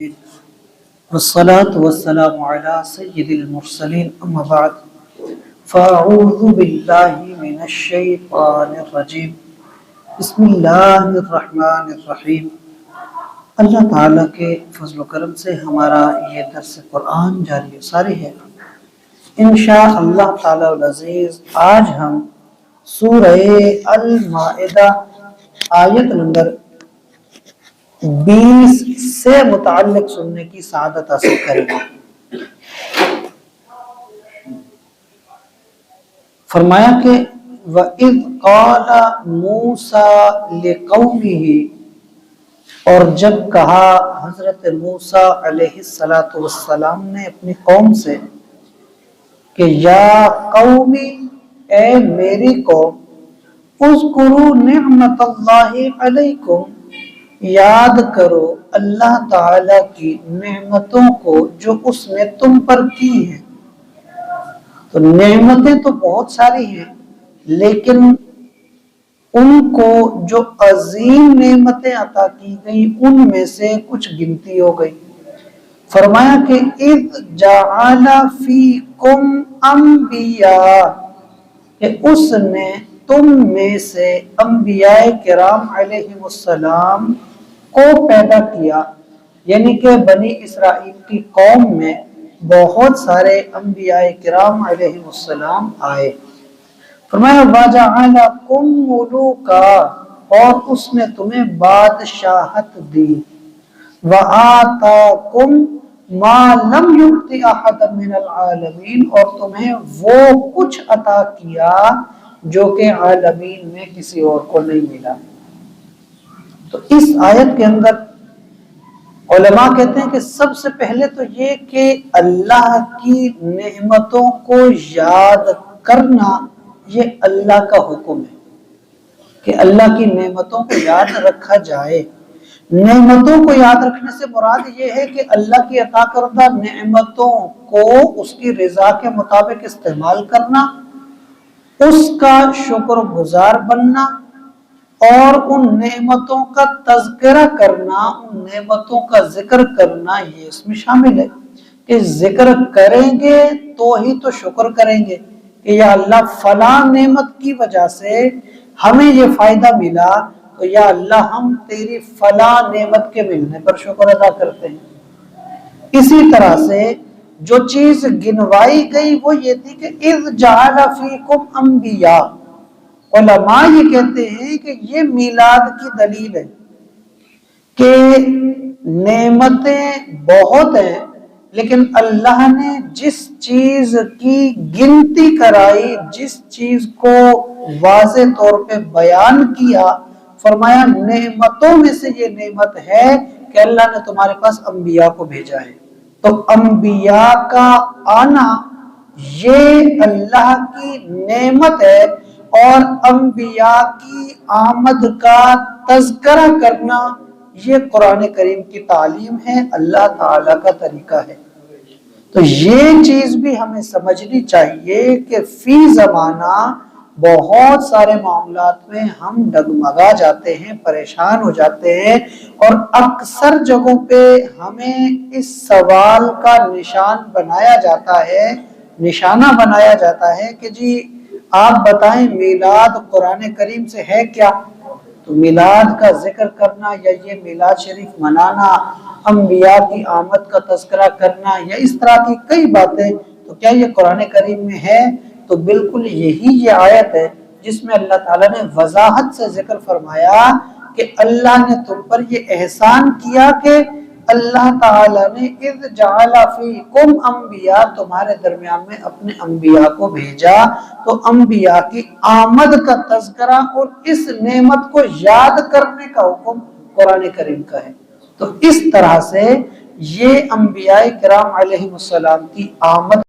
والصلاة والسلام على سيد المرسلين أما بعد فأعوذ بالله من الشيطان الرجيم بسم اللہ الرحمن الرحیم۔ اللہ تعالیٰ کے فضل و کرم سے ہمارا یہ درس قرآن جاری و ساری ہے۔ انشاءاللہ تعالیٰ العزیز آج ہم سورہ المائدہ آیت نمبر 20 سے متعلق سننے کی سعادت حاصل کریں گے۔ فرمایا کہ وَإِذْ قَالَ مُوسَىٰ لِقَوْمِهِ، اور جب کہا حضرت موسیٰ علیہ السلام نے اپنی قوم سے کہ یا قومی، اے میری قوم، اذکروا نعمت اللہ علیکم، یاد کرو اللہ تعالی کی نعمتوں کو جو اس نے تم پر کی ہیں۔ تو نعمتیں تو بہت ساری ہیں، لیکن ان کو جو عظیم نعمتیں عطا کی گئی ان میں سے کچھ گنتی ہو گئی۔ فرمایا کہ اذ جعل فیکم انبیاء، کہ اس نے تم میں سے انبیاء کرام علیہ السلام کو پیدا کیا، یعنی کہ بنی اسرائیل کی قوم میں بہت سارے انبیاء کرام علیہ السلام آئے۔ فرمایا وَجَعَلَكُمْ مُلُوكًا، اور اس نے تمہیں بادشاہت دی، وَآتَاكُمْ مَا لَمْ يُؤْتِ أَحَدًا مِنَ الْعَالَمِينَ، اور تمہیں وہ کچھ عطا کیا جو کہ عالمین میں کسی اور کو نہیں ملا۔ تو اس آیت کے اندر علماء کہتے ہیں کہ سب سے پہلے تو یہ کہ اللہ کی نعمتوں کو یاد کرنا یہ اللہ کا حکم ہے کہ اللہ کی نعمتوں کو یاد رکھا جائے۔ نعمتوں کو یاد رکھنے سے مراد یہ ہے کہ اللہ کی عطا کردہ نعمتوں کو اس کی رضا کے مطابق استعمال کرنا، اس کا شکر گزار بننا، اور ان نعمتوں کا تذکرہ کرنا، ان نعمتوں کا ذکر کرنا، یہ اس میں شامل ہے کہ ذکر کریں گے تو ہی تو شکر کریں گے کہ یا اللہ فلاں نعمت کی وجہ سے ہمیں یہ فائدہ ملا، تو یا اللہ ہم تیری فلاں نعمت کے ملنے پر شکر ادا کرتے ہیں۔ اسی طرح سے جو چیز گنوائی گئی وہ یہ تھی کہ اذ جعل فیکم انبیاء۔ علماء یہ کہتے ہیں کہ یہ میلاد کی دلیل ہے کہ نعمتیں بہت ہیں، لیکن اللہ نے جس چیز کی گنتی کرائی، جس چیز کو واضح طور پہ بیان کیا، فرمایا نعمتوں میں سے یہ نعمت ہے کہ اللہ نے تمہارے پاس انبیاء کو بھیجا ہے۔ تو انبیاء کا آنا یہ اللہ کی نعمت ہے، اور انبیاء کی آمد کا تذکرہ کرنا یہ قرآن کریم کی تعلیم ہے، اللہ تعالیٰ کا طریقہ ہے۔ تو یہ چیز بھی ہمیں سمجھنی چاہیے کہ فی زمانہ بہت سارے معاملات میں ہم ڈگمگا جاتے ہیں، پریشان ہو جاتے ہیں، اور اکثر جگہوں پہ ہمیں اس سوال کا نشانہ بنایا جاتا ہے کہ جی آپ بتائیں میلاد قرآن کریم سے ہے کیا؟ تو میلاد کا ذکر کرنا یا یہ میلاد شریف منانا، انبیاء کی آمد کا تذکرہ کرنا یا اس طرح کی کئی باتیں، تو کیا یہ قرآن کریم میں ہے؟ تو بالکل یہی یہ آیت ہے جس میں اللہ تعالیٰ نے وضاحت سے ذکر فرمایا کہ اللہ نے تم پر یہ احسان کیا کہ اللہ تعالیٰ نے اذ جعل فیکم انبیاء، تمہارے درمیان میں اپنے انبیاء کو بھیجا۔ تو انبیاء کی آمد کا تذکرہ اور اس نعمت کو یاد کرنے کا حکم قرآن کریم کا ہے۔ تو اس طرح سے یہ انبیاء کرام علیہ السلام کی آمد